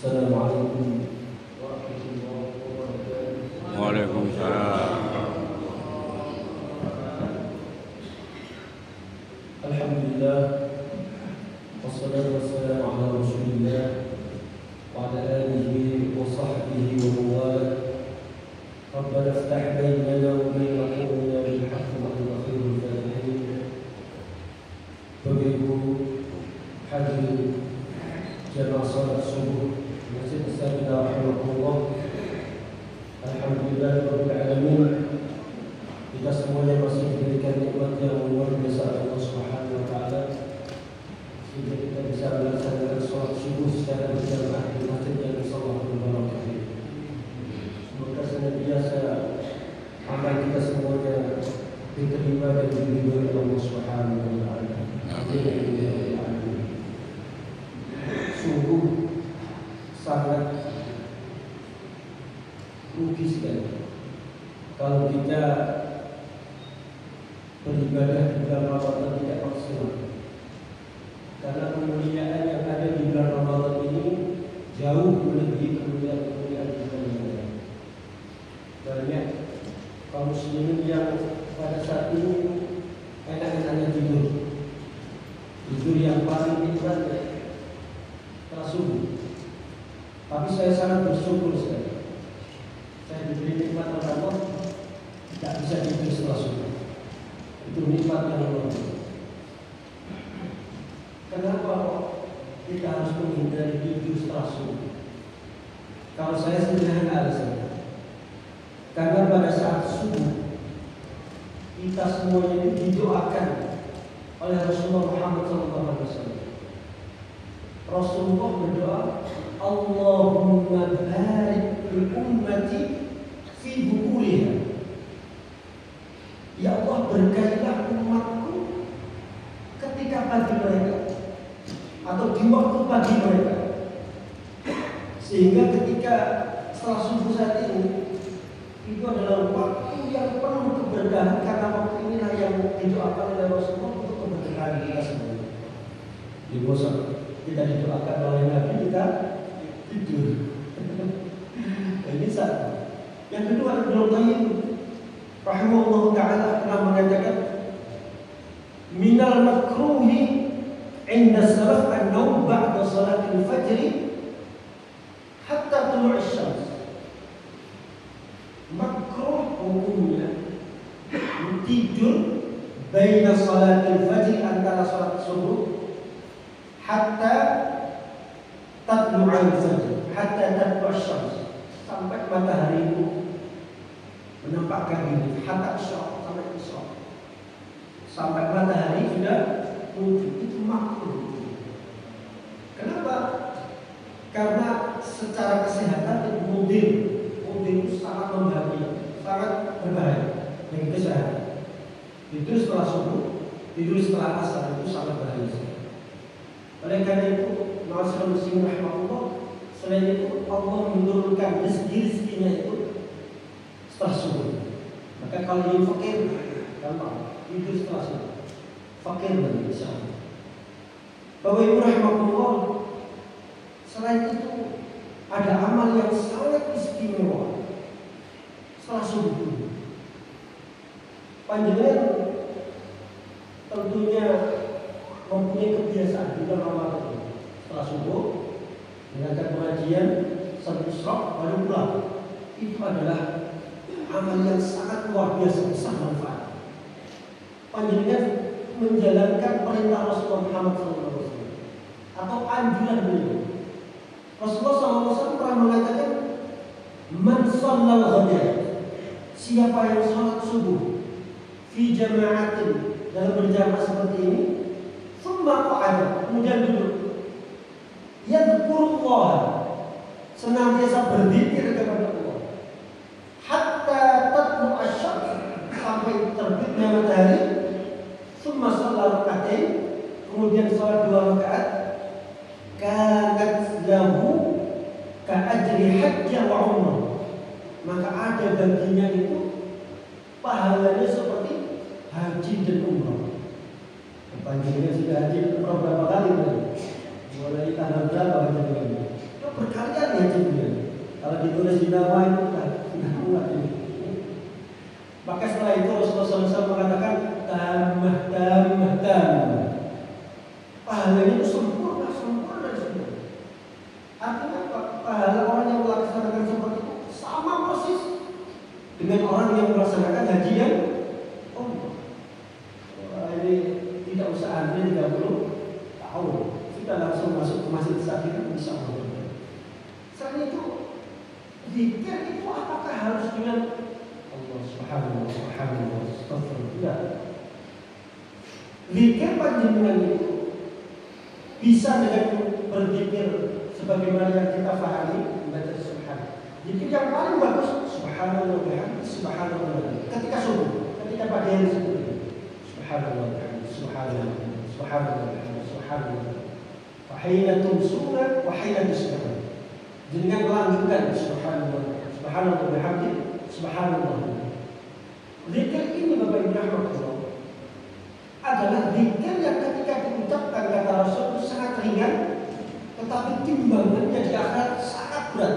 Assalamualaikum warahmatullahi wabarakatuh. Waalaikumsalam. Alhamdulillah, wassalatu wassalamu ala Rasulillah wa ala alihi wa sahbihi wa mawala. Rabbana iftah bainana wa baina qawmina bil haqqi wa anta khairul fatihin. Bapak Ibu hadirin jamaah salat subuh Masjid Sayyidina Rahimahullah. Alhamdulillah Rabbil Alamin, kita semuanya masih diberikan nikmat yang luar biasa Allah Subhanahu wa Ta'ala, sehingga kita bisa melaksanakan sholat subuh secara berjamaah di masjid yang insyaallah berbarakah. Semoga senantiasa amal kita semuanya diterima dan diridhoi Allah Subhanahu wa Ta'ala. Sungguh sangat rugi sekali kalau kita beribadah di bulan Ramadan tidak maksimal, karena kemuliaan yang ada di bulan Ramadan ini jauh melebihi kemuliaan di bulan yang lain. Banyak kaum muslimin yang pada saat ini enak-enaknya tidur yang paling nikmat setelah subuh. Tapi saya sangat bersyukur sekali, saya diberi nikmat oleh Allah, tidak bisa tidur setelah subuh. Itu nikmat yang luar biasa. Kenapa kita harus menghindari tidur setelah subuh? Kalau saya sederhana alasannya, karena pada saat subuh kita semuanya itu didoakan oleh Rasulullah Muhammad SAW. Rasulullah berdoa, Allahumma barik li ummati fi bukuriha. Ya Allah, berkailah umatku ketika pagi mereka, atau di waktu pagi mereka, sehingga ketika setelah subuh saat ini itu adalah waktu yang penuh keberkahan, karena waktu inilah yang didoakan oleh Rasulullah untuk keberkahan kita semua. Di bosan kita didoakan oleh Nabi, kita tidur. Ini satu. Yang kedua, Ibnu Qayyim rahimahullah ta'ala pernah mengatakan, minal makruhi inda salaf an-naum ba'da salatil fajr hatta tulu'is syams. Makruh hukumnya tidur baina salatil fajr, antara salat subuh, hatta tatlu'al fajr, hatta tatlu'as syams, sampai matahari itu menampakkan diri, hatta isya, sampai isya, sampai matahari sudah muncul. Itu makruh. Kenapa? Karena secara kesehatan itu mudir itu sangat membahayakan, sangat berbahaya bagi kesehatan. Tidur setelah subuh, tidur setelah asar itu sangat bahaya. Oleh karena itu, ma'asyiral muslimin rahimahullah, selain itu Allah menurunkan rezeki-rezekinya itu setelah subuh. Maka kalau ingin fakir, gampang, tidur setelah subuh. Fakir dan insyaallah. Bapak Ibu rahimahullah, selain itu ada amal yang sangat istimewa setelah subuh. Panjenengan tentunya mempunyai kebiasaan di bulan Ramadan setelah subuh mendengarkan pengajian sampai isya baru pulang. Itu adalah amal yang sangat luar biasa, besar manfaat. Panjenengan menjalankan perintah Rasulullah Muhammad SAW atau anjuran beliau. Rasulullah SAW pernah mengatakan, man shallal ghadiyah, siapa yang sholat subuh fi jama'atin, dalam berjamaah seperti ini, summa qa'ada, kemudian duduk, yadhkurullah, senantiasa berzikir kepada Allah, hatta tatlu'asy syams, sampai terbitnya matahari, summa shalla rak'atain, kemudian sholat 2 rakaat, kanat lahu ka'ajri hajjah wa umrah, maka ada baginya itu pahalanya seperti haji dan umrah. Panjenengan sudah haji umrah berapa kali? Mulai tanggal berapa haji? berkali-kali ya jadinya. Kalau ditulis di nama itu tidak muat ini. Maka setelah itu Rasulullah SAW mengatakan tambah. Pahalanya itu sempurna dari semua. Artinya apa? Pahala orang yang melaksanakan seperti itu sama persis dengan orang yang melaksanakan haji yang ini tidak usah antri 30 tahun, sudah langsung masuk ke masjid saat itu bisa Allah. Selain itu, zikir itu apakah harus dengan Allah Subhanahu Wa. Zikir panjenengan itu bisa dengan berzikir sebagaimana yang kita pahami membaca subhan. Zikir yang paling bagus subhanallah bihamdihi subhanallah. Ketika subuh, ketika pagi hari subuh. Subhanallah bihamdihi subhanallah. Wa hina tumsuna wa hina tusbihun. Jangan melanjutkan subhanallah bihamdihi subhanallah. Zikir ini Bapak Ibu rahmatullah adalah zikir yang ketika diucapkan kata Rasul itu sangat ringan, tetapi timbangannya di akhirat sangat berat.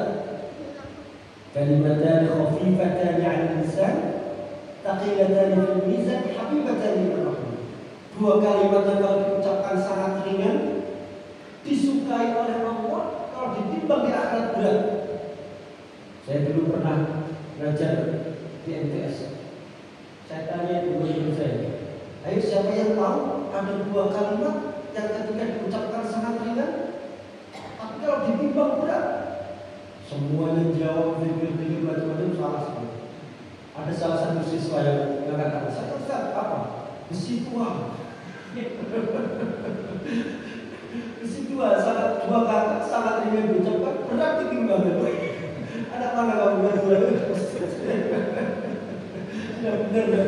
Kalimatan khafifatan 'ala lisan, thaqilatan fil mizan, habibatan ila rahman. Dua kalimat yang kalau diucapkan sangat ringan, disukai oleh Allah, kalau ditimbang di akhirat berat. Saya dulu pernah belajar di MTS. Saya tanya guru saya, ayo siapa yang tahu ada dua kalimat yang ketika diucapkan sangat ringan, tapi kalau ditimbang berat? Semuanya jawab pikir macam-macam salah semua. Ada salah satu siswa yang mengatakan, saya Ustaz apa? Besi tua. Besi tua, sangat dua kata sangat ringan diucapkan, berat ditimbang. Anak mana kamu berdua? Benar.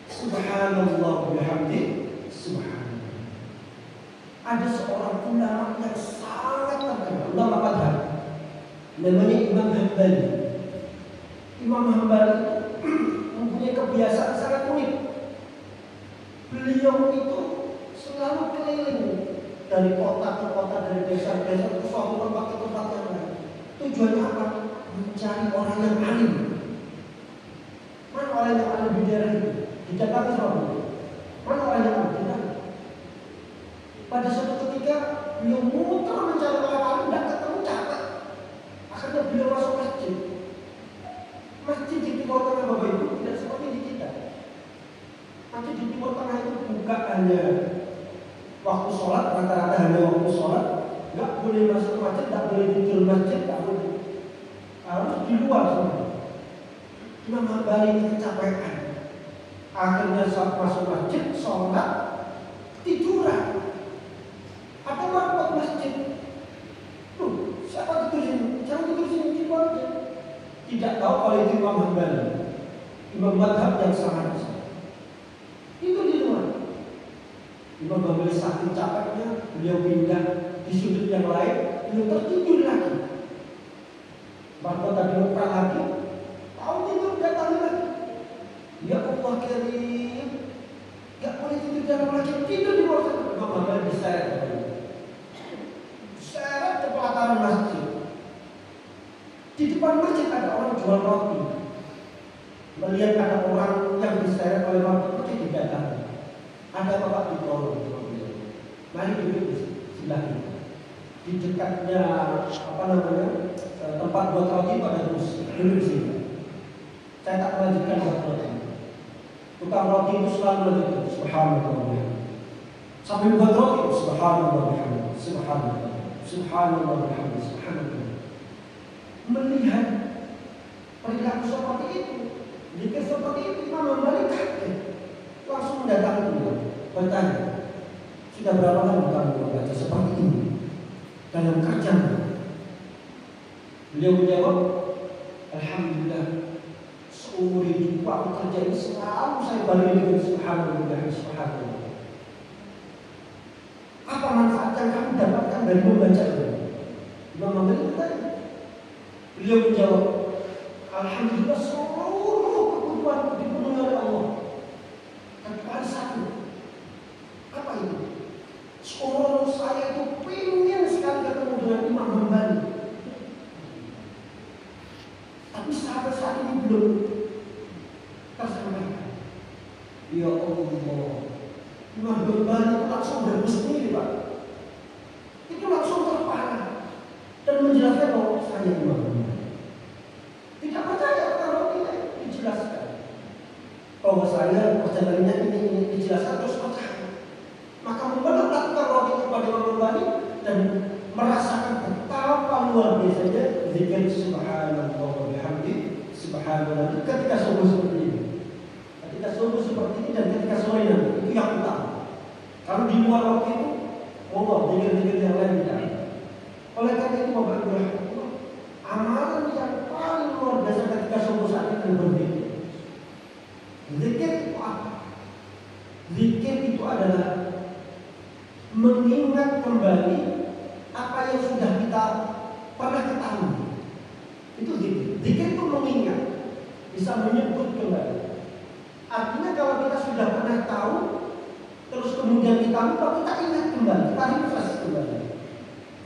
Subhanallah bihamdihi subhanallah. Ada seorang ulama yang sangat terkenal, ulama madhab, namanya Imam Hambali. Imam Hambali mempunyai kebiasaan sangat unik. Beliau itu selalu keliling dari kota ke kota, dari desa ke desa, ke suatu tempat ke tempat yang lain. Tujuannya apa? Mencari orang yang alim. Mana orang yang alim di daerah itu? Di Jakarta sama. Mana orang yang alim? Pada suatu ketika beliau muter mencari orang alim, tidak ketemu, capek. Akhirnya beliau masuk masjid. Masjid di Timur Tengah Bapak Ibu tidak seperti di kita. Masjid di Timur Tengah itu buka hanya waktu sholat, rata-rata hanya waktu sholat. Nggak boleh masuk masjid, nggak boleh tidur masjid, nggak boleh. Harus di luar semua. Imam Hambali ini kecapean. Akhirnya saat masuk masjid, sholat, tiduran. Atau buat masjid. Tuh, siapa tidur sini? Jangan tidur sini, tidur aja. Tidak tahu kalau itu Imam Hambali, imam madhab yang sangat besar. Itu di luar. Imam Hambali saking capeknya, beliau pindah di sudut yang lain, beliau tertidur lagi. Bahkan tadi lupa lagi, tahu tidur datang lagi. Ya Allah karim, gak boleh tidur dalam lagi, tidur di bawah sana. Imam Hambali diseret ke pelataran masjid. Di depan masjid ada orang jual roti. Melihat ada orang yang diseret oleh roti itu didatangi. Ada Bapak ditolong. Mari duduk di sebelah kita. Di dekatnya tempat buat roti itu ada kursi. Duduk di sini. Saya tak melanjutkan buat roti. Tukang roti itu selalu lanjutkan subhanallah. Sambil buat roti subhanallah, subhanallah, subhanallah, subhanallah. Melihat perilaku seperti itu, jika seperti itu Imam Hambali kaget, langsung mendatangi beliau, bertanya, sudah berapa lama kamu membaca seperti ini dalam kerjamu? Beliau menjawab, alhamdulillah, seumur hidup aku kerja ini selalu saya balik dengan subhanallah, subhanallah. Apa manfaat yang kamu dapatkan dari membaca ini? Imam Hambali bertanya. Beliau menjawab, alhamdulillah seluruh kebutuhan dipenuhi oleh Allah. Kecuali satu. Apa itu? Seorang saya itu pengen sekali ketemu dengan Ya Allah, Imam Ghazali itu langsung berbismillah Pak. Itu langsung terpana dan menjelaskan bahwa saya Imam Ghazali. Tidak percaya kalau tidak dijelaskan bahwa saya perjalanannya ini dijelaskan terus percaya. Maka benar lakukan roti kepada Imam Ghazali dan merasakan betapa luar biasanya zikir subhanallah wa bihamdi subhanallah ketika subuh seperti ini. Ketika subuh seperti ini dan ketika sore nanti itu yang utama. Kalau di luar waktu itu, zikir-zikir yang lain tidak. Oleh karena itu Bapak Ibu rahimahullah, amalan yang paling luar biasa ketika subuh saat itu berzikir. Zikir itu apa? Zikir itu adalah mengingat kembali apa yang sudah kita pernah ketahui. Itu zikir. Zikir itu mengingat, bisa menyebut kembali. Artinya kalau kita sudah pernah tahu, terus kemudian kita lupa, kita ingat kembali, kita refresh kembali,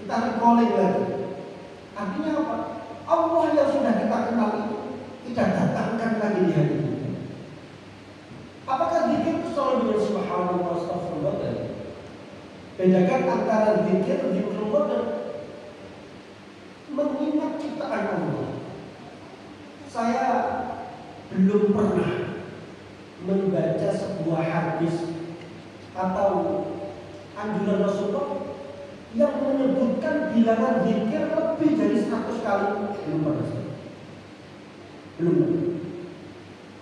kita recalling lagi. Artinya apa? Allah yang sudah kita kenal itu kita datangkan lagi di hati kita. Apakah zikir itu selalu dengan subhanallah astagfirullah? Bedakan antara zikir dan mengingat ciptaan Allah. Saya belum pernah membaca sebuah hadis atau anjuran Rasulullah yang menyebutkan bilangan zikir lebih dari 100 kali. Belum pernah.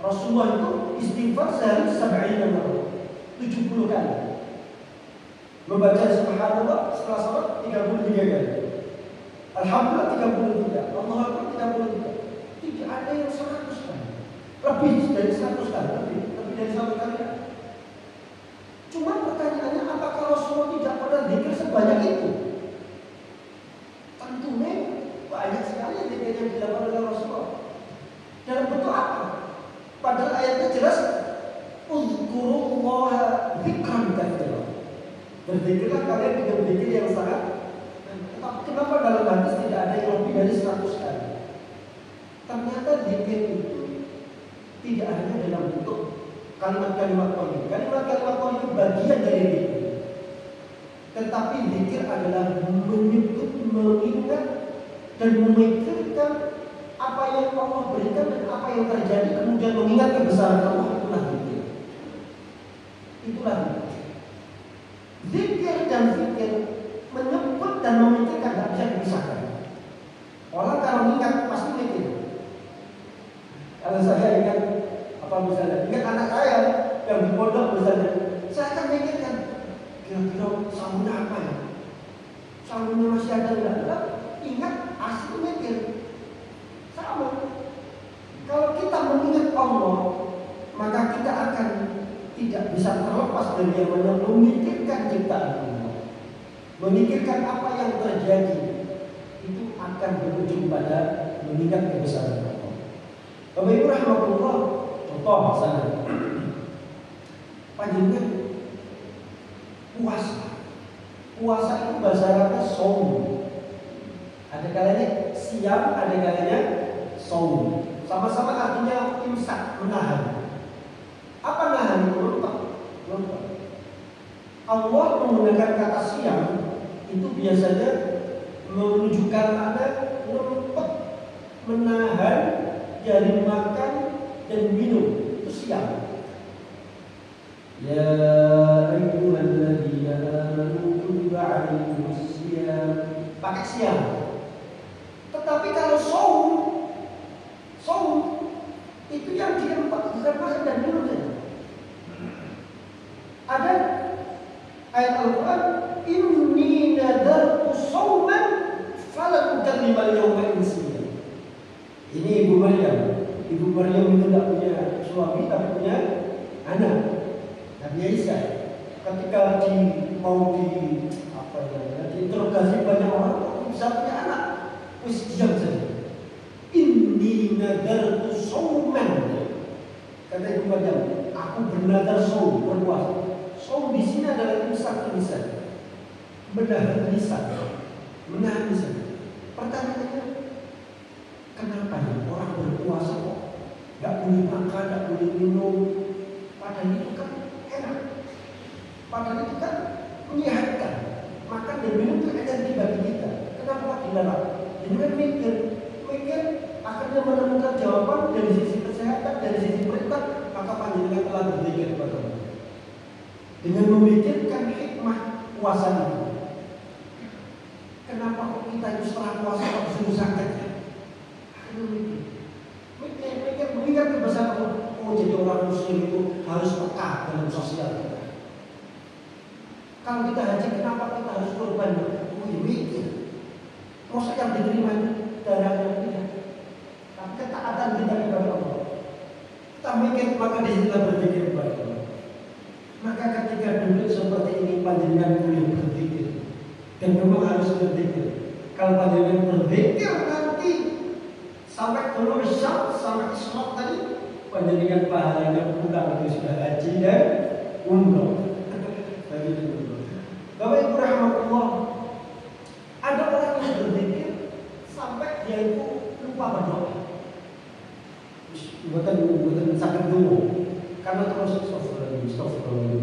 Rasulullah itu istighfar sehari 70 kali. Membaca subhanallah setelah salat 33 kali. Alhamdulillah 33. Allahu Akbar 33. Tidak ada yang 100 kali. Lebih dari 100 kali. Lebih dari 100 kali. Cuma pertanyaannya, apakah Rasulullah tidak pernah zikir sebanyak itu? Tentunya banyak sekali zikir yang dilakukan oleh Rasulullah. Dalam bentuk apa? Padahal ayatnya jelas, uzkurullaha dzikran katsiran. Berzikirlah kalian dengan zikir yang sangat. Tetapi kenapa dalam hadis tidak ada yang lebih dari 100 kali? Ternyata zikir itu tidak hanya dalam bentuk kalimat-kalimat thayyib. Kalimat-kalimat thayyib itu bagian dari zikir. Tetapi zikir adalah menyebut, mengingat dan memikirkan apa yang Allah berikan dan apa yang terjadi, kemudian mengingat kebesaran Allah. Itulah zikir. Itulah zikir. Zikir dan zikir menyebut dan memikirkan tidak bisa dipisahkan. Orang kalau mengingat pasti mikir. Kalau saya ingat misalnya, ingat anak saya yang di pondok misalnya, saya akan mikirkan kira-kira sambungnya apa ya? Sambungnya masih ada enggak? Ingat, asli mikir. Sama. Kalau kita mengingat Allah, maka kita akan tidak bisa terlepas dari yang namanya memikirkan ciptaan Allah. Memikirkan apa yang terjadi, itu akan berujung pada mengingat kebesaran Allah. Bapak Ibu rahimahullah, contoh misalnya, panjangnya puasa itu bahasa Arabnya shaum. Ada kalanya siam, ada kalanya shaum. Sama-sama artinya imsak, menahan. Apa nahan? Menutup. Allah menggunakan kata siam itu biasanya menunjukkan ada menutup, menahan dari makan dan minum. Itu siam. Ya ayyuhalladzina amanu kutiba 'alaikumus shiyam. Pakai siam. Tetapi kalau shaum itu yang diempat bukan makan dan minum saja. Ada ayat Al-Quran, inni nadartu shauman falan ukadzibal yawma insiya. Ini Ibu Maryam. Ibu Maryam itu tidak punya suami tapi punya anak. Nabi Isa. Ketika diinterogasi banyak orang, bisa punya anak. Wis diam saja. Inni nadartu shauman. Kata Ibu Maryam, aku bernadar shaum, berpuasa. Shaum di sini adalah imsak lisan. Menahan lisan. Pertanyaannya, kenapa ya orang berpuasa kok nggak boleh makan, nggak boleh minum? Padahal itu kan enak. Padahal itu kan menyehatkan. Makan dan minum itu energi bagi kita. Kenapa dilarang? Jadi kan mikir akhirnya menemukan jawaban dari sisi kesehatan, dari sisi perintah, maka panjenengan telah berzikir kepada Allah. Dengan memikirkan hikmah puasa itu. Kenapa kok kita itu setelah puasa kok disuruh zakatnya? Mikir kebesaran Allah. Oh, jadi orang muslim itu harus peka dalam sosial kita. Kalau kita haji, kenapa kita harus korban? Oh, mikir. Masa yang diterima itu darahnya tidak. Tapi ketaatan kita kepada Allah. Kita mikir, maka disitulah berzikir kepada Allah. Maka ketika duduk seperti ini, panjenengan boleh berzikir. Dan memang harus berzikir. Kalau panjenengan berzikir nanti sampai keluar syam, sampai isyraq tadi, panjenengan pahalanya pulang itu sudah haji dan umroh. Bapak Ibu rahmatullah, ada orang yang berzikir sampai dia itu lupa berdoa. Bukan sakit dulu, karena terus astagfirullah,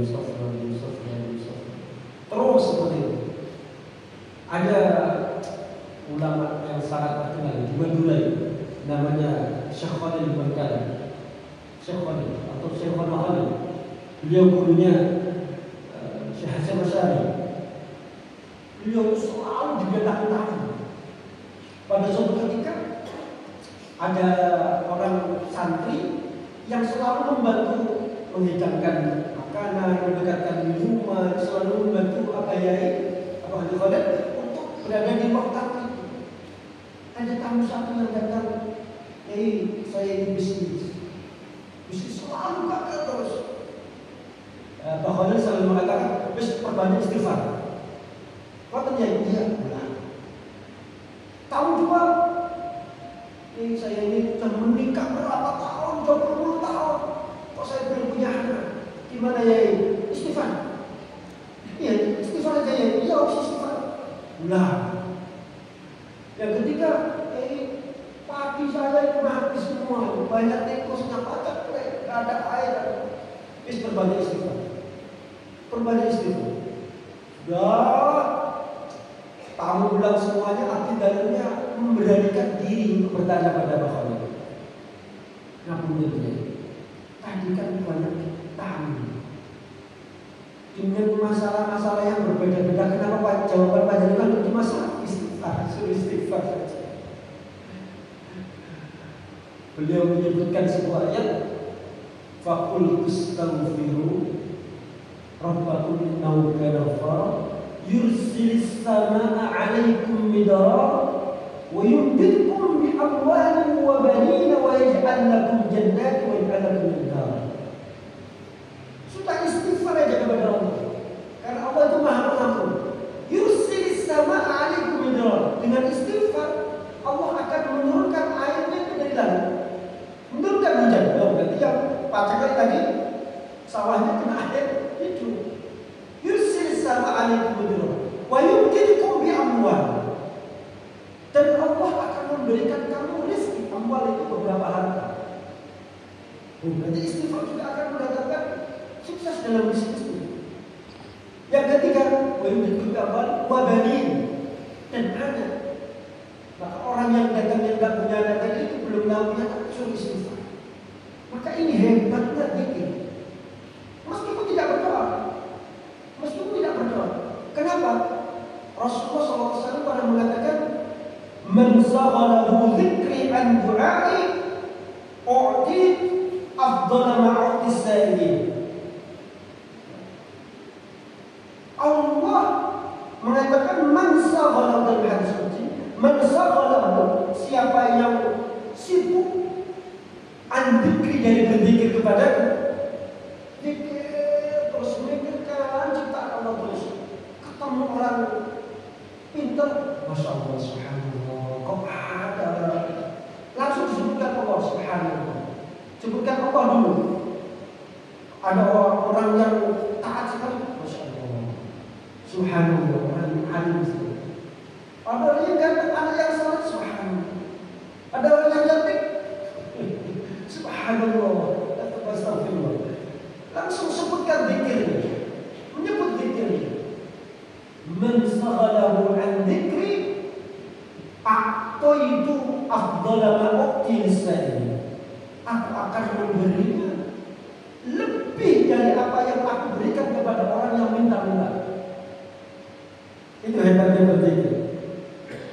terus seperti itu. Ada ulama yang sangat terkenal di Madura, namanya Syekh Khalil Bangkali, Syekh Khalil atau Syekh Khalil. Beliau gurunya Syekh Hasan Asy'ari. Beliau selalu didatangi. Pada suatu ketika ada orang santri yang selalu membantu menghidangkan makanan, mendekatkan minuman, selalu membantu Abu Khalid untuk berada di waktu itu. Ada tamu satu yang datang, saya ini bisnis selalu gagal terus. Abu Khalid selalu mengatakan, perbanyak istighfar. Kata dia pulang. Tahu juga, saya ini sudah menikah berapa tahun, 20 tahun. Kok saya belum punya anak? Gimana ya? Istighfar. Iya, istighfar aja ya. Iya, istighfar. Pulang. Dan ketika pagi saya itu habis semua, banyak tikusnya, pacak, gak ada air. Perbanyak istighfar. Sudah. Tamu bilang semuanya, arti dalamnya memberanikan diri untuk bertanya pada Abu Khalid. Ngapunten, tadi kan banyak tamu dengan masalah-masalah yang berbeda-beda. Kenapa jawaban panjenengan untuk masalah istighfar saja? Beliau menyebutkan sebuah ayat, faqul istaghfiru rabbakum innahu kana ghaffara yursilis samaa 'alaikum midara wa yumdidkum bi amwalin wa banin wa yaj'al lakum jannatin wa yaj'al lakum anhara. Sudah istighfar aja kepada Allah, karena Allah itu Maha Pengampun. Yursilis samaa 'alaikum midara. Dengan istighfar Allah akan menurunkan airnya ke dari langit, menurunkan hujan. Berarti yang pacak tadi sawahnya kena air itu. Yursilis samaa 'alaikum midara wa yumdidkum bi amwal. Dan Allah akan memberikan kamu rezeki. Amwal itu beberapa harta. Berarti istighfar juga akan mendatangkan sukses dalam bisnis itu. Yang ketiga, wa yumdidkum bi amwal wa banin, dan anak. Maka orang yang dagang yang tidak punya anak tadi itu belum tahu punya anak, suruh istighfar. Maka ini hebatnya zikir. Meskipun tidak berdoa. Kenapa? Rasulullah SAW pernah mengatakan, man saghalahu dzikri an du'ai u'ti afdala ma'u'ti sa'ilin. Allah mengatakan man saghalahu, dalam hadis qudsi, man saghalahu, siapa yang sibuk an dzikri, dari berzikir kepadaku, zikir terus memikirkan ciptaan Allah terus. Ketemu orang pintar, Masya Allah, subhanallah, kok ada, langsung sebutkan Allah, subhanallah, sebutkan Allah dulu. Ada orang yang taat sekali, Masya Allah, subhanallah, orang alim sekali. Ada orang yang ganteng, ada yang salat, subhanallah. Ada orang yang cantik, subhanallah, astagfirullah. langsung sebutkan zikirnya, menyebut zikirnya. Man saghalahu an dzikri a'taitu afdhala ma u'ti lis-sa'il. Aku akan memberinya lebih dari apa yang aku berikan kepada orang yang minta-minta. Itu hebatnya berzikir.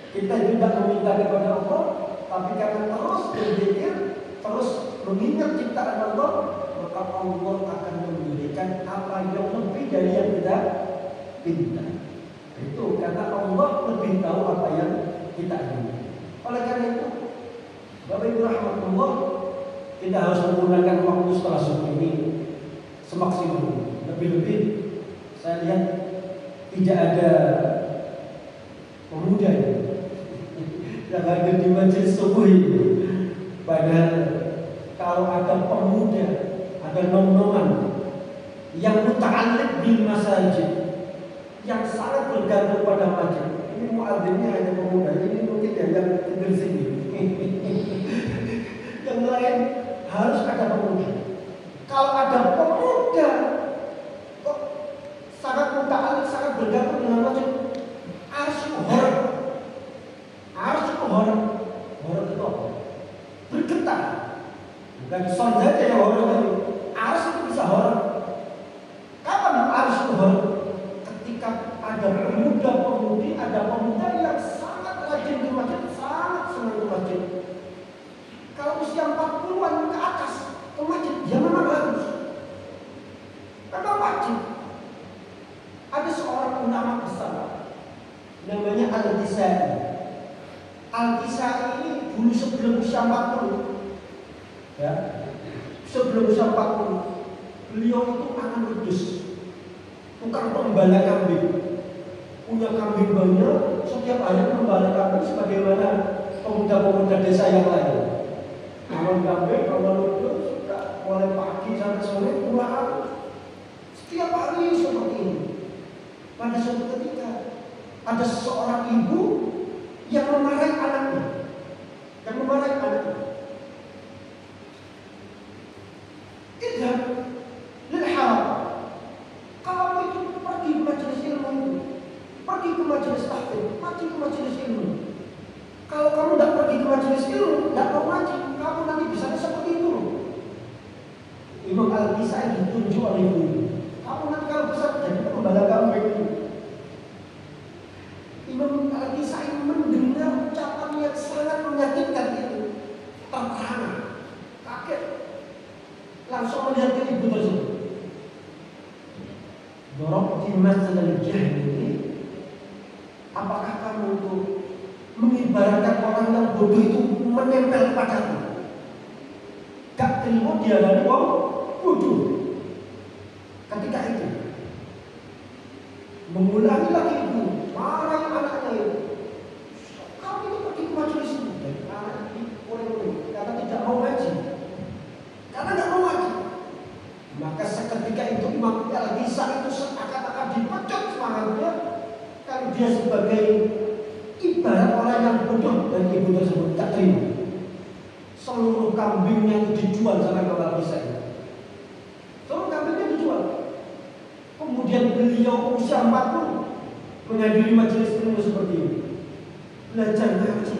Kita tidak meminta kepada Allah, tapi karena terus berzikir, terus mengingat ciptaan Allah, maka Allah akan memberikan apa yang lebih dari yang kita minta. Itu karena Allah lebih tahu apa yang kita ingin. Oleh karena itu, Bapak Ibu rahmatullah, kita harus menggunakan waktu setelah subuh ini semaksimal mungkin. Lebih-lebih saya lihat tidak ada pemuda yang ada di majelis subuh ini. Padahal kalau ada pemuda, ada nom-noman yang muta'alliq bil masajid, yang sangat bergantung pada masjid. Ini muadzinnya hanya pemuda, ini mungkin ya yang tinggal sini. Yang lain harus ada pemuda. Kalau ada pemuda kok sangat muta'alliq, sangat bergantung dengan masjid, harus horor. Horor itu apa? Bergetar. Bukan son saja yang horor tadi. Harus itu bisa horor. Kapan harus itu horor? Ketika ada pemuda-pemudi, ada pemuda yang sangat rajin ke masjid, sangat senang ke masjid. Kalau usia 40-an ke atas ke masjid, ya memang harus. Karena wajib. Ada seorang ulama besar namanya Al-Kisai. Al-Kisai ini dulu sebelum usia 40, ya, sebelum usia 40, beliau itu akan wedus, tukang pembala kambing, punya kambing banyak, setiap hari membala kambing sebagaimana pemuda-pemuda desa yang lain. Bangun kambing, bangun wedus, sudah mulai pagi sampai sore pulang, setiap hari seperti ini. Pada suatu ketika ada seorang ibu yang memarahi anaknya, Idhab lil haram. Kamu itu pergi ke majelis ilmu itu, pergi ke majelis tahfidz, pergi ke majelis ilmu. Kalau kamu tidak pergi ke majelis ilmu, tidak mau ngaji, kamu nanti bisa seperti itu. Imam Al-Kisai ditunjuk oleh ibu. Kamu nanti kalau besar jadi pembala kambing. Imam Al-Kisai mendengar ucapan yang sangat menyakitkan itu, terperangah, kaget, langsung melihat ke ibu tersebut. Dorong timas dan jahili. Apakah kamu itu mengibaratkan orang yang bodoh itu menempel padamu? Gak terima dia dari orang bodoh. Ketika itu mengulangi lagi ibu, marahi anaknya itu. Kamu itu pergi ke majelis itu, dan anak ini oleh karena tidak mau ngaji, karena tidak mau ngaji. Maka seketika itu Imam Al-Kisai itu seakan-akan dipecut semangatnya, kalau dia sebagai ibarat orang yang bodoh, dan ibu tersebut tak terima. Seluruh kambingnya itu dijual sama Imam Al-Kisai. Seluruh kambingnya dijual. Kemudian beliau usia 40 menghadiri majelis ilmu seperti ini, belajar ngaji,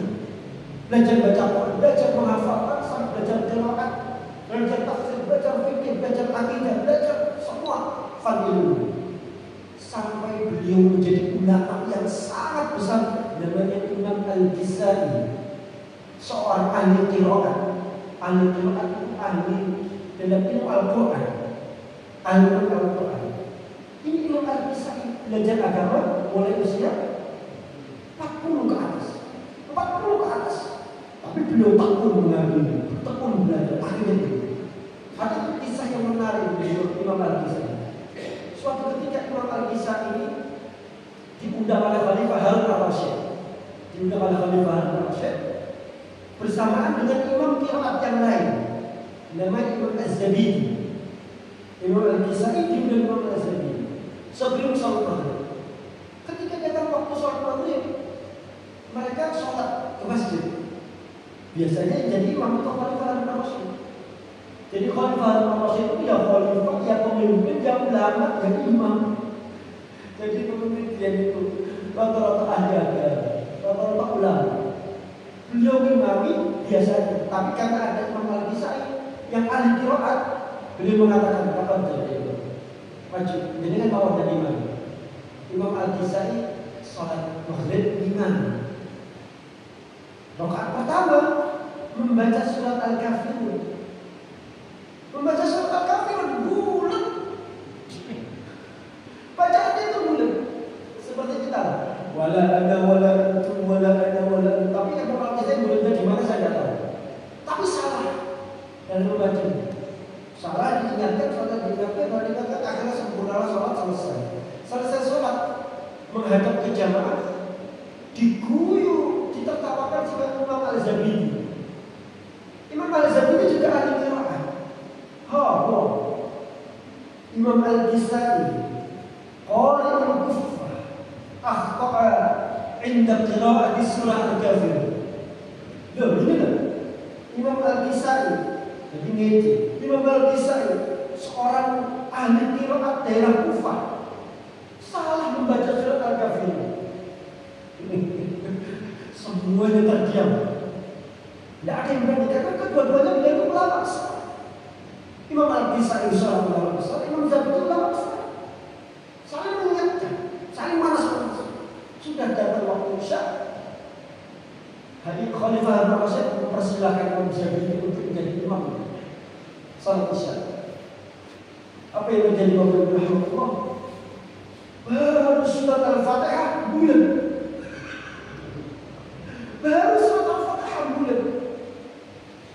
belajar baca Quran, belajar menghafalkan, sampai belajar qiraat, belajar tafsir, belajar fikih, belajar akidah, belajar semua fan ilmu, sampai beliau menjadi ulama yang sangat besar namanya Imam Al-Kisai, seorang ahli qiraat. Ahli qiraat itu ahli dalam ilmu Al-Quran, ahli Al-Quran. Ini Imam Al-Kisai belajar agama mulai usia 40 ke atas. Tapi beliau tekun mengambil, tekun belajar. Akhirnya itu ada kisah yang menarik dari Imam Al-Kisai. Suatu ketika Imam Al-Kisai ini diundang oleh Khalifah Harun al-Rasyid, bersamaan dengan imam qiraat yang lain, namanya Imam Az-Zabidi. Imam Al-Kisai diundang Imam Az-Zabidi sebelum sholat maghrib. Ketika datang waktu sholat maghrib, mereka sholat ke masjid. Biasanya jadi imam itu Khalifah Harun al-Rasyid. Jadi khalifah Rasyid itu ya khalifah, ya pemimpin, ya ulama, ya imam. Jadi pemimpin dia itu rata-rata ahli agama, rata-rata ulama. Beliau imami biasanya, tapi karena ada Imam Al-Kisai yang ahli qiraat, beliau mengatakan kapan jadi wajib. Jadi kan mau jadi imam. Imam Al-Kisai salat maghrib imam. Rakaat pertama membaca surat Al-Kafirun. Membaca surat Al-Kafirun bulat. Bacaannya itu bulat. Seperti kita. Wala ana wala antum wala ana wala antum. Tapi yang Imam Al-Kisai bulatnya di mana saya tidak tahu. Tapi salah dalam membaca. Salah diingatkan, akhirnya sempurnalah sholat selesai. Selesai sholat menghadap ke jamaah, diguyu, ditertawakan sebagai Imam Al-Zabidi. Imam Al-Zabidi juga ahli qiraat. Imam Al-Kisai qari al-Kufah akhta'a 'inda qira'ati surah Al-Kafirun. Loh, ini loh. Imam Al-Kisai jadi ngece. Imam Al-Kisai seorang ahli qiraat daerah Kufah salah membaca surat Al-Kafirun. Semuanya terdiam. Tidak ada yang berani karena kedua-duanya beliau ulama besar. Imam Al-Kisai seorang ulama besar, Imam Zabidi ulama besar. Saling mengingatkan, saling manas-manas. Sudah datang waktu Isya. Hari Khalifah Rasyid mempersilahkan Imam Zabidi untuk menjadi imam salat Isya. Apa yang menjadi Bapak Rahmatullah? Baru surat Al-Fatihah bulan. Baru surat Al-Fatihah bulan.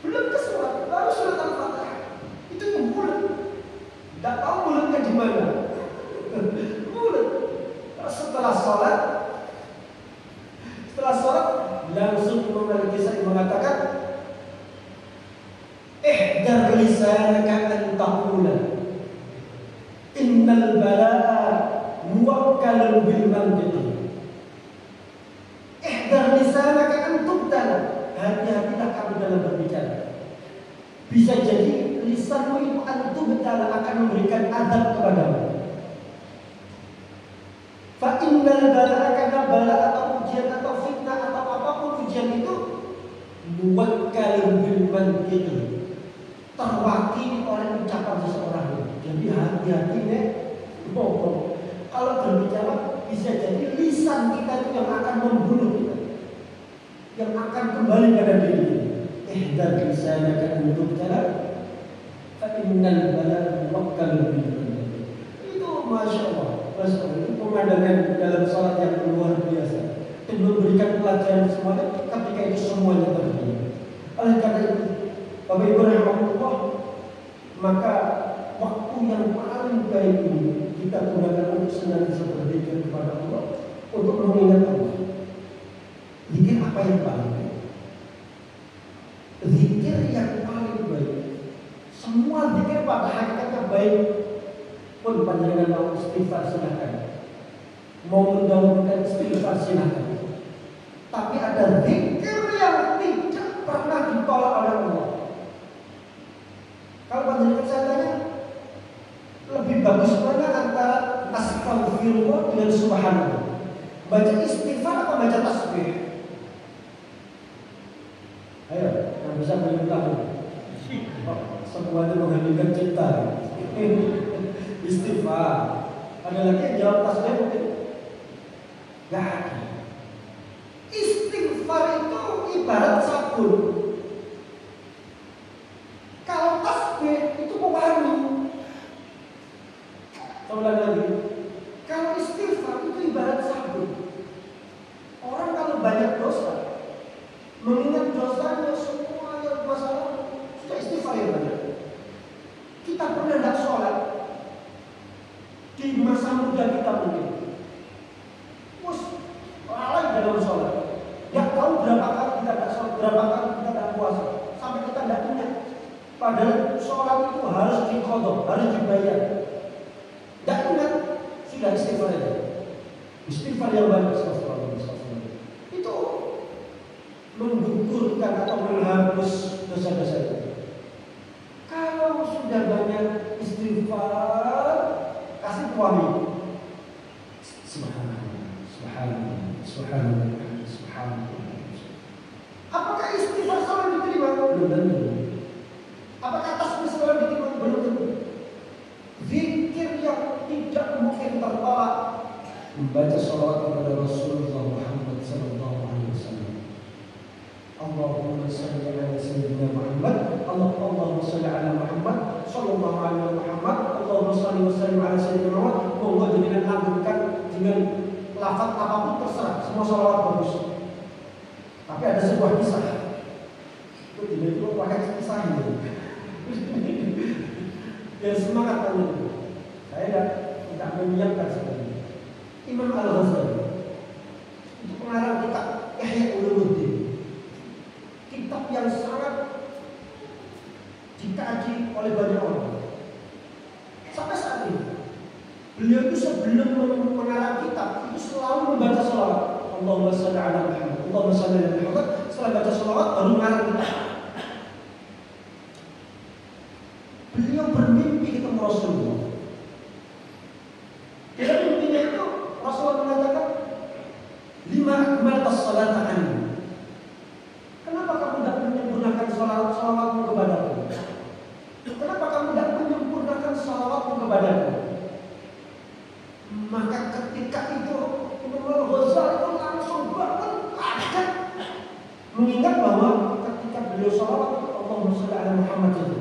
Belum ke surat, baru surat Al-Fatihah. Itu yang bulan. Tidak tahu bulannya di mana. Bulan. Setelah sholat langsung Imam Al-Kisai mengatakan, ihdar lisanaka an taqula innal balaa muwakkalun bil mantiqi. Ihdar lisanaka an tubtala. Hati-hatilah kamu dalam berbicara. Bisa jadi lisanmu itu an tubtala akan memberikan adab kepadamu. Fa innal balaa, karena bala atau ujian atau fitnah atau apapun ujian itu muwakkalun bil mantiqi, terwakili oleh ucapan seseorang. Jadi hati-hati nih ngomong. Kalau berbicara bisa jadi lisan kita itu yang akan membunuh kita, yang akan kembali pada diri. Ihdar lisanaka an tubtala fa innal balaa muwakkalun bil mantiqi. Itu masya Allah. Itu pemandangan dalam salat yang luar biasa. Itu memberikan pelajaran semuanya ketika itu semuanya terjadi. Oleh karena itu, Bapak Ibu rahimahullah, maka waktu yang paling baik ini kita gunakan untuk senantiasa berzikir kepada Allah, untuk mengingat Allah. Zikir apa yang paling baik? Zikir yang paling baik. Semua zikir pada hakikatnya baik. Pun panjangan mau istighfar silahkan, mau mendahulukan istighfar silahkan. Tapi ada zikir yang tidak pernah ditolak oleh Allah. Kalau panjangan saya tanya, lebih bagus mana antara astagfirullah dengan subhanallah? Baca istighfar atau baca tasbih? Ayo, yang bisa beritahu. Semuanya menghadirkan cinta. Istighfar. Ada lagi yang jawab tasbih mungkin? Gak ada. Istighfar itu ibarat sabun. Kalau tasbih itu pewangi. Coba lagi. Kalau istighfar itu ibarat sabun. Orang kalau banyak dosa, mengingat dosanya semuanya masalah, sudah istighfar yang banyak. Kita pernah tidak sholat di masa muda kita mungkin, lalai dalam sholat. Tidak tahu berapa kali kita tidak sholat, berapa kali kita tidak puasa, sampai kita tidak ingat. Padahal sholat itu harus diqadha, harus dibayar. Tidak ingat, sudah istighfar itu. Istighfar yang banyak itu menggugurkan atau menghapus dosa-dosa itu. Kalau Kalau sudah banyak istighfar, kasih pewangi. Subhanallah, subhanallah, subhanallah, subhanallah. Apakah istighfar selalu diterima? Belum tentu. Apakah tasbih selalu diterima? Belum tentu. Zikir yang tidak mungkin tertolak, membaca sholawat kepada Rasulullah Muhammad sallallahu alaihi wasallam. Allahumma shalli ala sayyidina Muhammad, Allahumma shalli ala Muhammad sallallahu alaihi Muhammad, Allahumma shalli wa sallim ala sayyidina Muhammad. Monggo dengan langgengkan dengan lafaz apapun terserah, semua sholawat bagus. Tapi ada sebuah kisah. Itu tidak pakai kisah ini. Yang semangat tadi. Saya tidak menyiapkan sebenarnya. Imam Al-Ghazali itu pengarang kitab Ihya Ulumuddin. Kitab yang sangat dikaji oleh banyak orang. Sampai saat ini beliau itu sebelum mengarang kitab itu selalu membaca sholawat. Allahumma shalli ala Muhammad, Allahumma shalli ala Muhammad. Setelah baca sholawat baru mengarang kitab. Beliau bermimpi ketemu Rasulullah. Dalam mimpinya itu Rasulullah mengatakan, "Lima akmaltas salata anni." Kenapa kamu tidak menyempurnakan salawatmu kepadaku? Kenapa kamu tidak menyempurnakan salawatmu kepadaku? Maka ketika itu Imam Al-Ghazali itu langsung banget kaget, mengingat bahwa ketika beliau salawat Allahumma shalli ala Muhammad itu,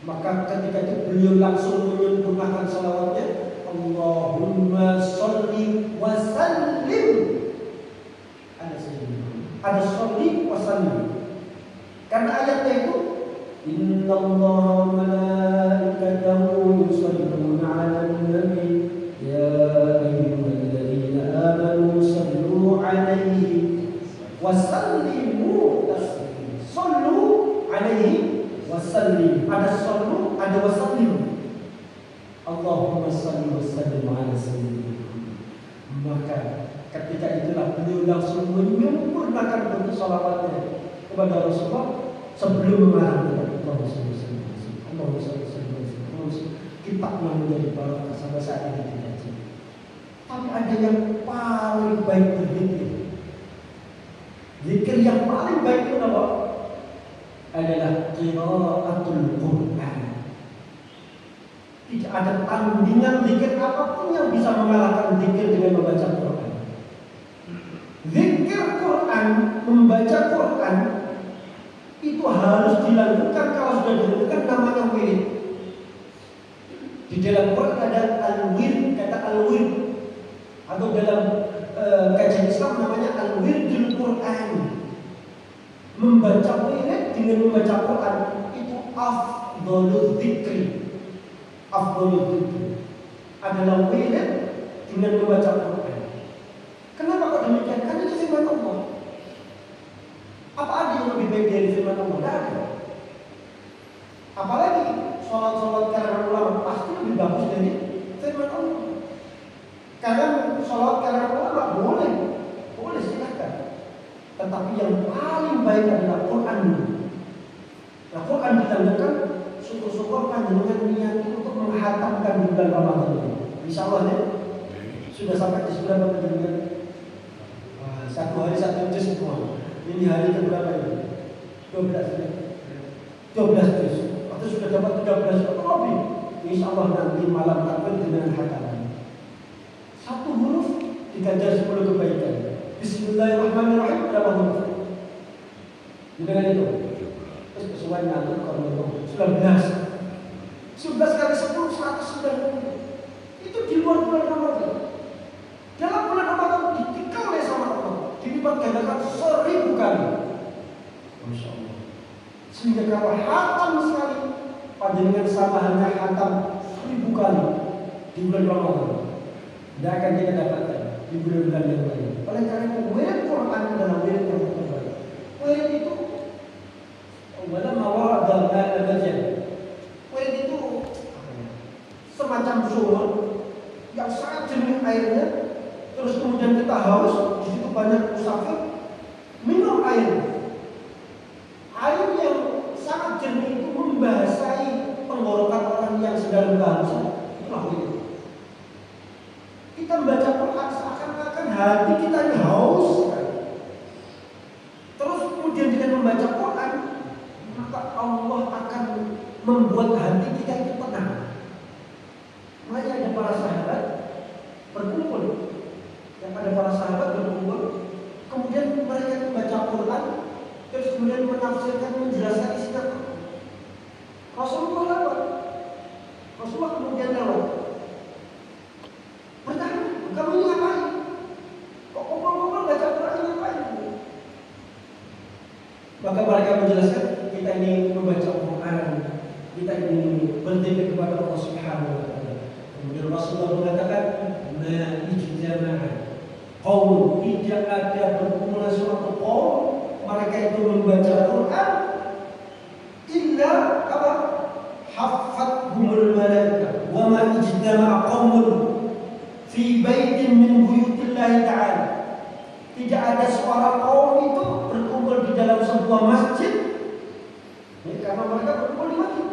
maka ketika itu beliau langsung menyempurnakan salawatnya, Allahumma sholli wa sallim ala sayyidina. Ada sholli wa sallim. Karena ayatnya itu innallaha wa malaikatahu yusholluna 'alan nabi ya ayyuhalladzina amanu shollu 'alaihi wa sallimu taslima. Shollu 'alaihi wa sallim. Ada shollu, ada wa sallim. Allahumma shalli wa sallim ala sayyidina. Maka ketika itulah beliau langsung menyempurnakan bentuk salawatnya kepada Rasulullah sebelum mengarang Allahumma shalli wa sallim. Allahumma shalli wa sallim. Kitabnya menjadi barokah sampai saat ini dikaji. Tapi ada yang paling baik berzikir. Zikir yang paling baik itu apa? Adalah qiraatul Quran. Tidak ada tandingan zikir apapun yang bisa mengalahkan zikir dengan membaca Quran. Zikir Quran, membaca Quran itu harus dilakukan. Kalau sudah dilakukan namanya wirid. Di dalam Quran ada al-wird, kata al-wird, atau dalam kajian Islam namanya al-wirdul Quran. Membaca wirid dengan membaca Quran itu afdhalul dzikri. Afdhalul dzikri adalah wirid dengan membaca Quran. Kenapa kok demikian? Karena itu firman Allah. Apa ada yang lebih baik dari firman Allah? Tidak ada. Apalagi sholat-sholat karangan ulama pasti lebih bagus dari firman Allah. Karena sholat karangan ulama boleh silakan. Tetapi yang paling baik adalah Quran. Nah, Quran ditandai syukur-syukur panjenengan niat untuk menghatamkan di bulan Ramadan ini. Insya Allah ya. Sudah sampai di sebulan panjenengan. Satu hari satu juz semua. Ini hari keberapa ini? 12 ya. 12 juz. Atau sudah dapat 13 atau lebih. Insya Allah nanti malam takbir dengan hataman. Satu huruf dikajar 10 kebaikan. Bismillahirrahmanirrahim berapa huruf? Dengan itu. Terus sesuai nanti kalau 19. 11 kali 10 190. Itu di luar bulan Ramadan. Dalam bulan Ramadan ditikau oleh sama Allah. Dilipat gandakan 1000 kali. Masya Allah. Sehingga kalau hatam sekali, panjenengan sama hanya hatam 1000 kali di bulan Ramadan, tidak akan kita dapatkan di bulan-bulan yang lain. Oleh karena itu, wirid Quran adalah wirid yang terbaik. Wirid itu, wala mawar dan al-bajan. Wirid itu semacam sumur yang sangat jernih airnya, terus kemudian kita haus, di situ banyak musafir, minum air. Air yang sangat jernih itu membasahi dalam keharusan, itulah itu. Kita membaca Quran seakan-akan hati kita ini haus sekali. Terus kemudian dengan membaca Quran, maka Allah akan membuat hati kita itu tenang. Makanya ada para sahabat berkumpul, yang ada para sahabat berkumpul, kemudian mereka membaca Quran, terus kemudian menafsirkan, menjelaskan isinya. Rasulullah lewat. Rasulullah kemudian lewat. Bertanya, kamu ini ngapain? Kok kumpul-kumpul baca Quran ngapain? Maka mereka menjelaskan, kita ini membaca Quran, kita ini berzikir kepada Allah Subhanahu wa taala. Kemudian Rasulullah mengatakan, "Ma ijtama'a qaum, tidak ada berkumpulan suatu kaum mereka itu membaca Quran illa apa? Haffathumul malaikah wa ma ijtama'a qaumun fi baitin min buyutillahi ta'ala." Tidak ada suara kaum itu berkumpul di dalam sebuah masjid, ya, karena mereka berkumpul di masjid.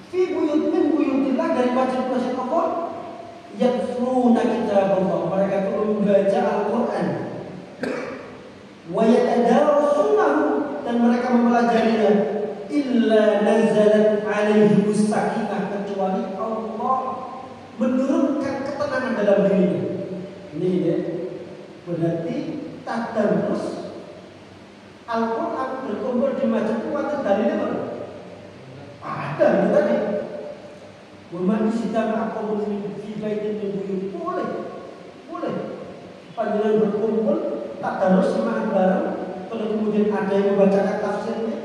Fi buyut min buyutillah, dari masjid-masjid Allah, yatluna kitabullah, mereka itu membaca Al-Quran, wa yatadarasunahu, dan mereka mempelajarinya, illa nazalat alaihi sakinah, kecuali Allah menurunkan ketenangan dalam dirinya. Ini ya, berarti tadarus Al-Quran berkumpul di masjid itu ada dalilnya mana? Ada itu tadi. Waman sidama aqamu fi baitin min buyut, boleh. Panjenengan berkumpul tadarus semangat bareng, terus kemudian ada yang membacakan tafsirnya.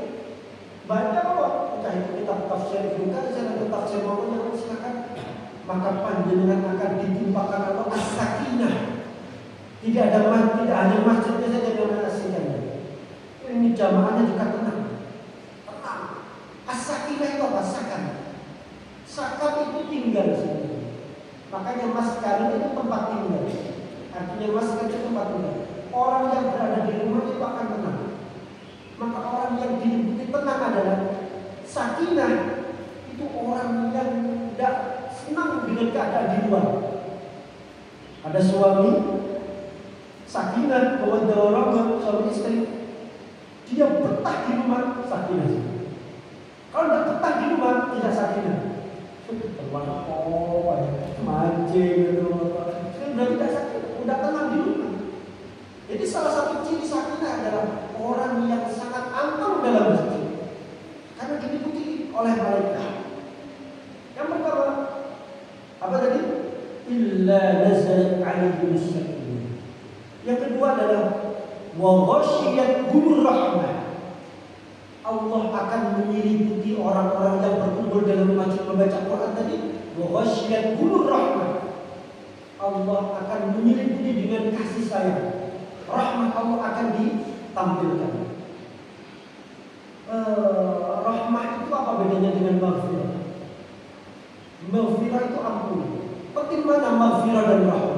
Baca apa? Entah itu kitab tafsir juga, atau tafsir maupun yang silakan. Maka panjenengan akan ditimpakan Allah as-sakinah. Tidak hanya masjidnya saja yang menyaksikannya. Ini jamaahnya juga tenang. As-sakinah itu apa? Sakan itu tinggal sini. Makanya maskar itu tempat tinggal. Artinya maskar itu tempat tinggal. Orang yang berada di rumah itu akan tenang. Maka orang yang diliputi tenang adalah sakinah. Itu orang yang tidak senang dengan keadaan di luar. Ada suami sakinah, bahwa orang suami istri, dia betah di rumah, sakinah. Kalau tidak betah di rumah, tidak sakinah. Mancing gitu, sudah tidak sakinah, sudah tenang di rumah. Jadi salah satu ciri sakinah adalah orang yang sangat aman dalam masjid, karena diliputi oleh malaikat. Yang pertama, apa tadi? Illa nazalat alaihi sakinah. Yang kedua adalah wa ghasyiyatuhur rahmah. Allah akan menyelimuti orang-orang yang berkumpul dalam masjid membaca Quran tadi. Wa ghasyiyatuhur rahmah. Allah akan menyelimuti dengan kasih sayang. Rahmat Allah akan ditampilkan. Rahmah itu apa bedanya dengan maghfirah? Maghfirah itu ampun. Bagaimana maghfirah dan rahmah?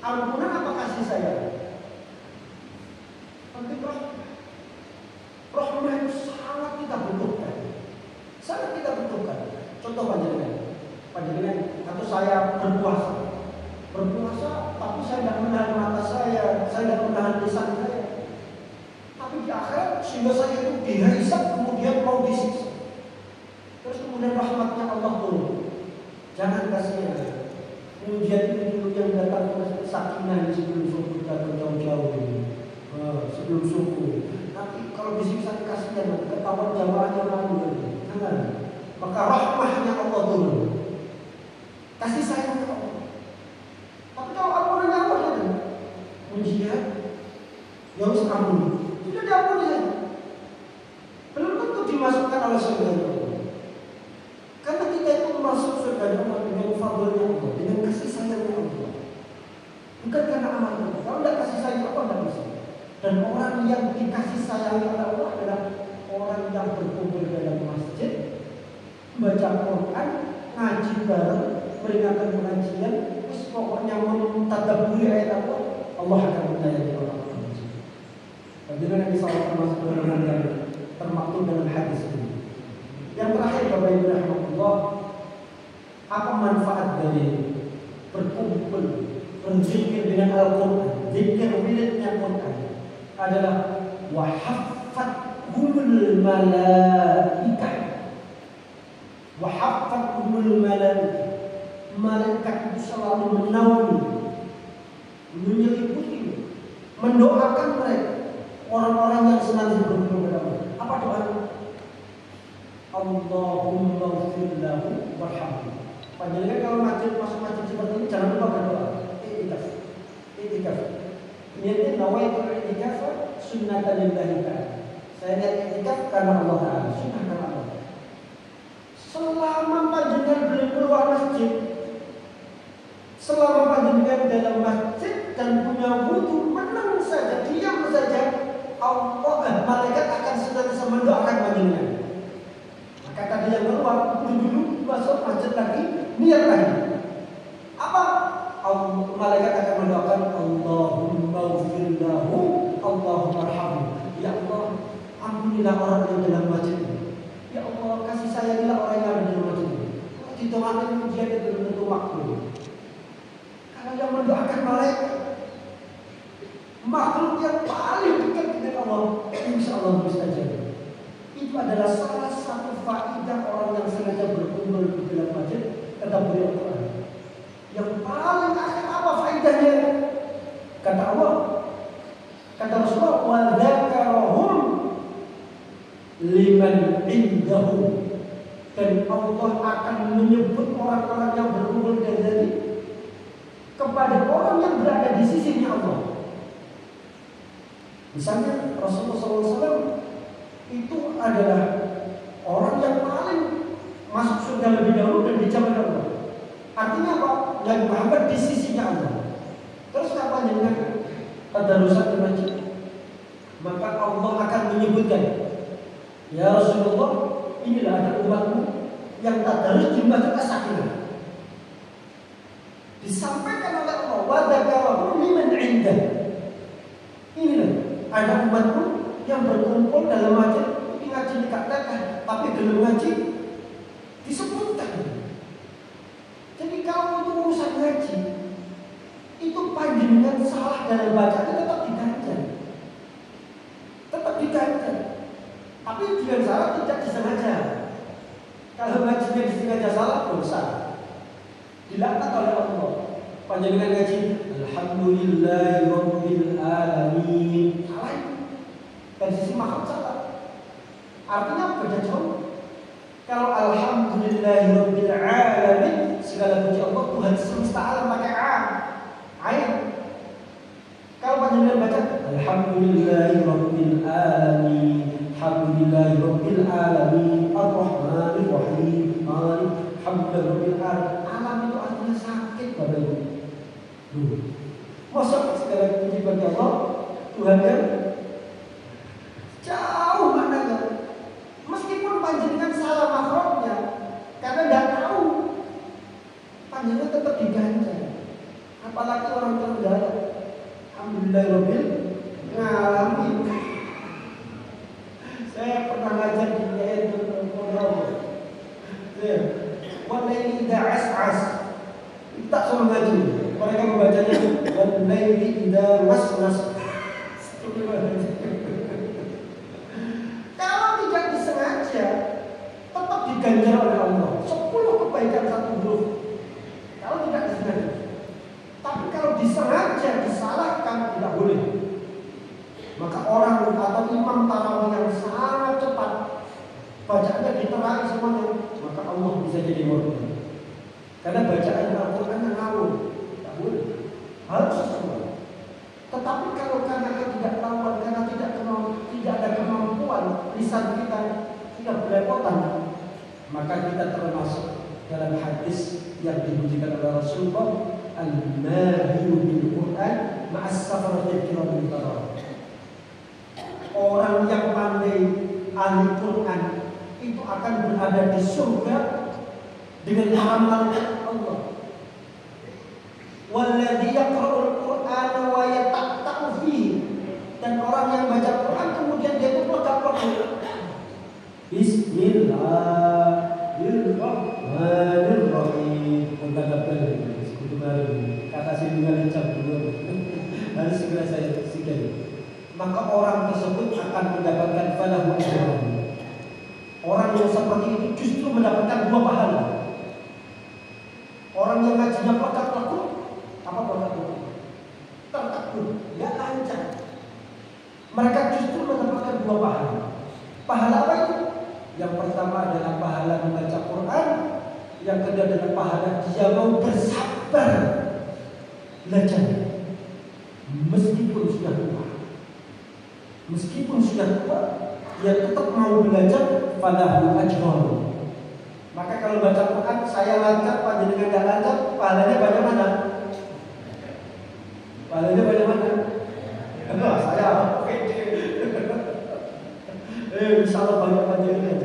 Ampunan apa kasih sayang? Penting rahmah. Rahmah itu sangat kita butuhkan. Sangat kita butuhkan. Contoh panjenengan atau saya berpuasa, tapi saya tidak menahan mata saya tidak menahan lisan saya. Tapi di akhirat sehingga saya itu dihisab, kemudian mau disiksa. Terus kemudian rahmatnya Allah turun. Jangan kasihan. Ujian itu yang datang sakinah sebelum subuh datang jauh-jauh, sebelum subuh. Nanti kalau disiksa kasihan, ketahuan jamaahnya malu. Jangan. Maka rahmatnya Allah turun. Kasih sayang ke Allah. Tapi kalau ampunannya Allah ya, ujian, ya harus ampun. Tidak diampuni saja. Belum tentu dimasukkan oleh surga Allah. Karena kita itu masuk surga Allah dengan fadlnya Allah, dengan kasih sayangnya Allah. Bukan karena amal Allah. Kalau tidak kasih sayang Allah tidak bisa. Dan orang yang dikasih sayang oleh Allah adalah orang yang berkumpul dalam masjid, baca Quran, ngaji bareng, peringatkan pengajian, terus pokoknya mentadabburi ayat Allah, Allah akan menyayangi orang. Bagaimana bisa termasuk golongan yang termaktub dalam hadis ini? Yang terakhir, Bapak Ibu rahimahullah, apa manfaat dari berkumpul berzikir dengan Al-Quran? Zikir wiridnya Quran adalah wahaffathumul malaikah. Wahaffathumul malaikah. Malaikat itu selalu menaungi, menyelimuti, mendoakan mereka, orang-orang yang senantiasa berdoa kepada Allah. Apa doanya? Allahumma ighfir lahu warhamhu. Panjenengan kalau masuk masjid seperti ini jangan lupa berdoa. I'tikaf. Niatnya nawaitu i'tikaf sunnatan lillahi ta'ala. Saya niat i'tikaf karena Allah Ta'ala, sunnah karena Allah. Selama panjenengan belum keluar masjid, selama panjenengan dalam masjid dan punya wudu, menang saja, diam saja, malaikat akan senantiasa mendoakan panjenengan. Maka tadi yang keluar, dulu masuk masjid lagi, niat lagi. Apa? Malaikat akan mendoakan Allahumma ighfir lahu, Allahumma arhamhu. Ya Allah, ampunilah orang yang dalam masjid ini. Ya Allah, kasih sayangilah orang yang ada dalam masjid ini. Ditoakan ujian itu belum tentu makhluk. Karena yang mendoakan malaikat, makhluk yang paling dekat dengan Allah, insya Allah mustajab. Itu adalah salah satu faedah orang yang sengaja berkumpul di dalam masjid tadabbur Al-Quran. Yang paling akhir apa faedahnya? Kata Allah, kata Rasulullah, wa dzakarahum liman indahu. Dan Allah akan menyebut orang-orang yang berkumpul dari kepada orang yang berada di sisinya Allah. Misalnya Rasulullah SAW itu adalah orang yang paling masuk surga lebih dahulu dan dijamin Allah. Artinya apa? Nabi Muhammad di sisinya Allah. Terus apa yang tadarusan di masjid? Maka Allah akan menyebutkan, ya Rasulullah, inilah ada umatmu yang tadarus di masjid As-Sakinah. Disampaikan oleh Allah, wa dzakarahu liman 'indah. Inilah ada umatmu yang berkumpul dalam masjid, ini ngaji dikatakan, tapi dalam ngaji disebutkan. Jadi kalau itu urusan ngaji, itu panjenengan salah dalam bacaan tetap diganjar. Tetap diganjar. Tapi dengan salah tidak disengaja. Kalau ngajinya disengaja salah, dosa. Dilaknat oleh Allah. Panjenengan ngaji, alhamdulillahi rabbil alamin. Salah. Dari sisi makhluk salah. Artinya beda jauh. Kalau alhamdulillahi rabbil alamin, segala puji Allah Tuhan semesta alam pakai ain. Kalau panjenengan baca alhamdulillahi rabbil alamin, alhamdulillahi rabbil alamin, ar-rahmanir rahim, alhamdulillahi rabbil alamin. Alam itu artinya sakit Bapak Ibu. Masa segala puji bagi Allah Tuhan yang jauh maknanya. Meskipun panjenengan salah makhrajnya, karena tidak tahu, panjenengan tetap diganjar. Apalagi orang Tenggara, alhamdulillahirabbil alamin. Saya pernah ngajar di Yayasan Pondok. Walaili idza as'as. Tak suruh ngaji. Mereka membacanya walaili idza waswas. Kalau tidak disengaja, tetap diganjar oleh Allah 10 kebaikan satu huruf. Kalau tidak disengaja. Tapi kalau disengaja, disalahkan, tidak boleh. Maka orang atau imam tarawih yang sangat cepat, bacaannya diterai semuanya, maka Allah bisa jadi murka. Karena bacaan Al-Quran yang ngawur, tidak boleh. Harus sesuai. Tetapi kalau karena ketidaktahuan, karena tidak ada kemampuan, lisan kita tidak belepotan, maka kita termasuk dalam hadis yang dipujikan oleh Rasulullah, al-mahiru bil Quran ma'as safaratil kiramil bararah. Orang yang pandai ahli Quran itu akan berada di surga dengan rahmat Allah. Walladzi yaqra'ul Qur'ana wa yata'ta'u fihi. Dan orang yang baca Quran kemudian dia itu lega-lega. Bismillahirrahmanirrahim. seperti ini justru mendapatkan 2 pahala. Orang yang ngajinya kotak takut, apa kotak? Tertakut, nggak lancar. Mereka justru mendapatkan 2 pahala. Pahala apa itu? Yang pertama adalah pahala membaca Quran, yang kedua adalah pahala dia mau bersabar belajar, meskipun sudah tua. Meskipun sudah tua, dia tetap mau belajar. Falahu ajrun. Maka kalau baca Quran saya lancar, panjenengan nggak lancar, pahalanya banyak mana? Pahalanya banyak mana? Saya insya Allah banyak panjenengan.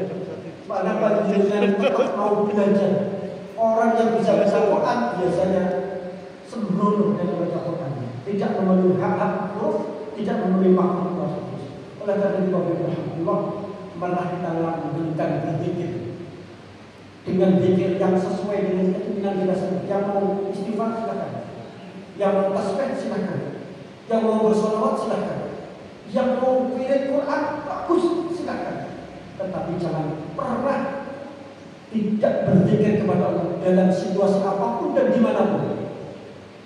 Karena panjenengan tetap mau belajar. Orang yang bisa baca Quran biasanya sembrono dalam baca Quran, tidak memenuhi hak-hak huruf, tidak memenuhi makna tersebut. Oleh karena itu, Alhamdulillah, malah kita langgengkan berzikir dengan zikir yang sesuai dengan keinginan kita sendiri. Yang mau istighfar silakan, yang mau tasbih silakan, yang mau bersolawat silakan, yang mau pilih Quran bagus silakan. Tetapi jangan pernah tidak berzikir kepada Allah dalam situasi apapun dan dimanapun.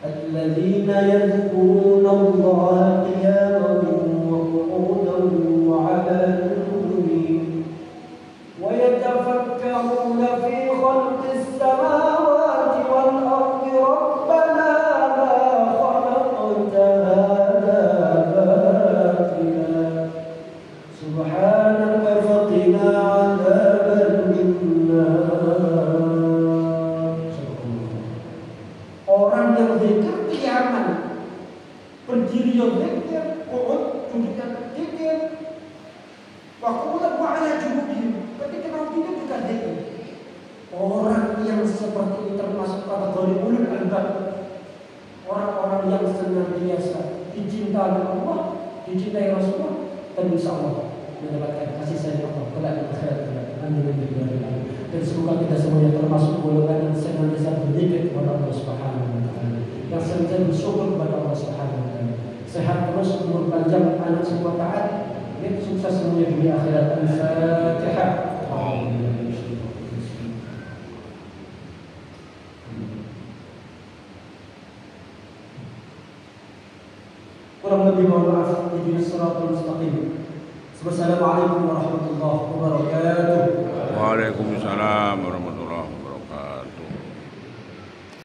Alladzina yadhkuruna Allaha qiyaman wa qu'udan wa 'ala junubihim wa yatafakkaruna fi khalqis samawati wal ardi rabbana ma khalaqta hadha batila subhanaka faqina 'adzaban nar. Orang yang zikir kiaman, berdiri yang zikir, qud duduk yang zikir, waqulan wa 'ala junubihim, ketika mau tidur juga zikir. Orang yang seperti ini termasuk kategori ulul albab, orang-orang yang senantiasa dicintai Allah, dicintai Rasulullah, dan insyaallah mendapatkan kasih sayang Allah kelak di akhirat. Amin. Dan semoga kita semuanya termasuk golongan yang senantiasa berzikir kepada Allah Subhanahu wa taala, yang senantiasa bersyukur kepada Allah Subhanahu wa taala. Sehat terus, umur panjang, anak semua taat, dan sukses semuanya di akhirat. Al-Fatihah. Kurang lebih mohon maaf. Ihdinas siratal mustaqim. Wassalamualaikum warahmatullahi wabarakatuh. Waalaikumsalam